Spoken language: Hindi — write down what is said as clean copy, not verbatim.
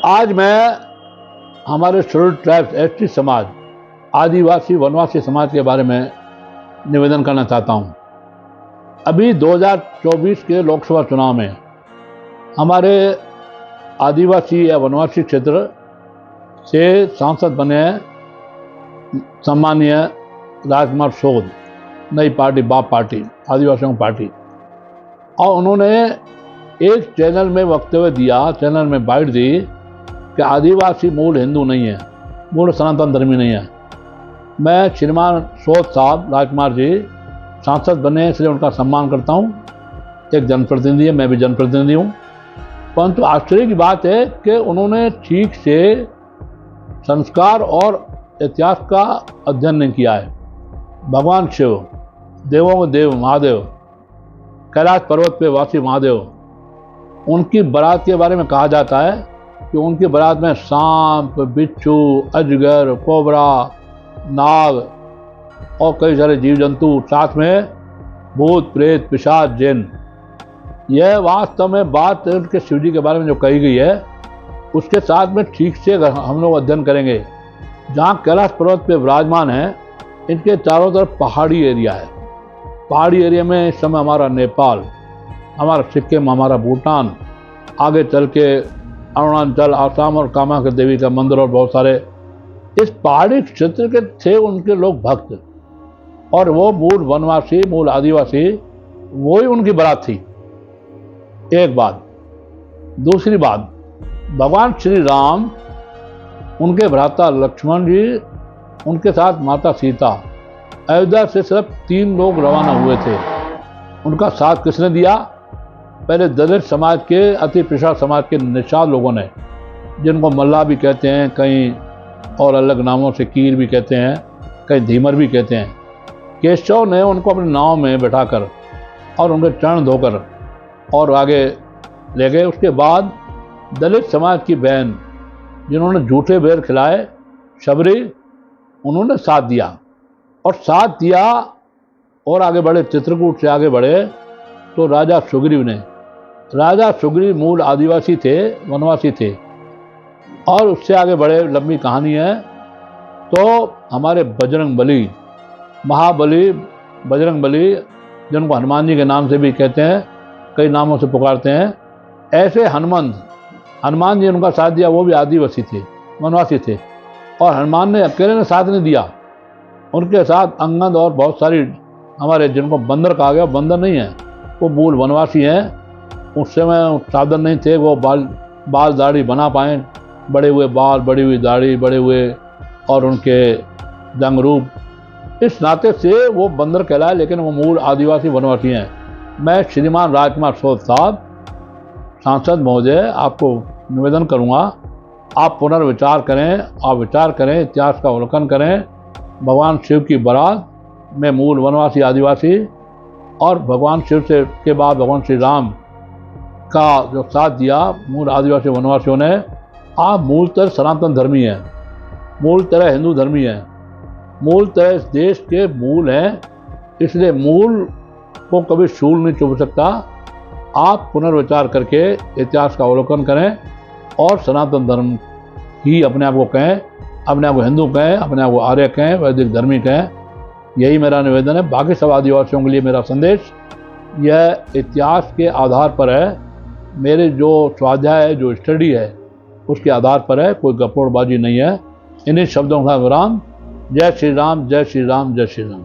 आज मैं हमारे शेड्यूल्ड ट्राइब्स एसटी समाज, आदिवासी वनवासी समाज के बारे में निवेदन करना चाहता हूं। अभी 2024 के लोकसभा चुनाव में हमारे आदिवासी या वनवासी क्षेत्र से सांसद बने सम्मानीय राजकुमार शोध, नई पार्टी बाप पार्टी, आदिवासियों की पार्टी। और उन्होंने एक चैनल में वक्तव्य दिया, चैनल में बाइट दी कि आदिवासी मूल हिंदू नहीं है, मूल सनातन धर्मी नहीं है। मैं श्रीमान शोध साहब, राजकुमार जी सांसद बने इसलिए उनका सम्मान करता हूँ। एक जनप्रतिनिधि है, मैं भी जनप्रतिनिधि हूँ। परंतु आश्चर्य की बात है कि उन्होंने ठीक से संस्कार और इतिहास का अध्ययन नहीं किया है। भगवान शिव, देवों के देव महादेव, कैलाश पर्वत पे वासी महादेव, उनकी बारात के बारे में कहा जाता है कि उनकी बारात में सांप, बिच्छू, अजगर, कोबरा, नाग और कई सारे जीव जंतु, साथ में भूत प्रेत पिशाच जिन। यह वास्तव में बात उनके शिव जी के बारे में जो कही गई है उसके साथ में ठीक से अगर हम लोग अध्ययन करेंगे, जहाँ कैलाश पर्वत पे विराजमान है, इनके चारों तरफ पहाड़ी एरिया है। पहाड़ी एरिया में इस समय हमारा नेपाल, हमारा सिक्किम, हमारा भूटान, आगे चल के अरुणाचल, आसाम और कामाख्या देवी का मंदिर और बहुत सारे इस पहाड़ी क्षेत्र के थे उनके लोग भक्त। और वो मूल वनवासी, मूल आदिवासी, वो ही उनकी बारात थी। एक बात। दूसरी बात, भगवान श्री राम, उनके भ्राता लक्ष्मण जी, उनके साथ माता सीता, अयोध्या से सिर्फ 3 लोग रवाना हुए थे। उनका साथ किसने दिया? पहले दलित समाज के, अति पिछड़ा समाज के निषाद लोगों ने, जिनको मल्लाह भी कहते हैं, कहीं और अलग नामों से कीर भी कहते हैं, कहीं धीमर भी कहते हैं। केशव ने उनको अपने नाव में बैठाकर और उनके चरण धोकर और आगे ले गए। उसके बाद दलित समाज की बहन, जिन्होंने झूठे बेर खिलाए, शबरी, उन्होंने साथ दिया और आगे बढ़े। चित्रकूट से आगे बढ़े तो राजा सुग्रीव मूल आदिवासी थे, वनवासी थे। और उससे आगे बढ़े, लंबी कहानी है। तो हमारे बजरंग बली, महाबली बजरंग बली, जिनको हनुमान जी के नाम से भी कहते हैं, कई नामों से पुकारते हैं, ऐसे हनुमान जी उनका साथ दिया। वो भी आदिवासी थे, वनवासी थे। और हनुमान ने अकेले ने साथ नहीं दिया, उनके साथ अंगद और बहुत सारी हमारे, जिनको बंदर कहा गया, बंदर नहीं है, वो मूल वनवासी हैं। उस समय साधन नहीं थे, वो बाल दाढ़ी बना पाए, बड़े हुए बाल, बड़ी हुई दाढ़ी, बड़े हुए और उनके जंग रूप, इस नाते से वो बंदर कहलाए, लेकिन वो मूल आदिवासी वनवासी हैं। मैं श्रीमान राजकुमार शोध साहब, सांसद महोदय, आपको निवेदन करूँगा, आप पुनर्विचार करें, आप विचार करें, इतिहास का अवलोकन करें। भगवान शिव की बारात में मूल वनवासी आदिवासी और भगवान शिव से के बाद भगवान श्री राम का जो साथ दिया मूल आदिवासी वनवासियों ने। आप मूलतः सनातन धर्मी हैं, मूलतः हिंदू धर्मी हैं, मूलतः इस देश के मूल हैं, इसलिए मूल को कभी शूल नहीं चुभ सकता। आप पुनर्विचार करके इतिहास का अवलोकन करें और सनातन धर्म ही अपने आप को कहें, अपने आप को हिंदू कहें, अपने आप को आर्य कहें, वैदिक धर्मी कहें। यही मेरा निवेदन है। बाकी सब आदिवासियों के लिए मेरा संदेश यह इतिहास के आधार पर है, मेरे जो स्वाध्याय है, जो स्टडी है, उसके आधार पर है, कोई गपोड़बाजी नहीं है। इन्हीं शब्दों का विराम। जय श्री राम, जय श्री राम, जय श्री राम।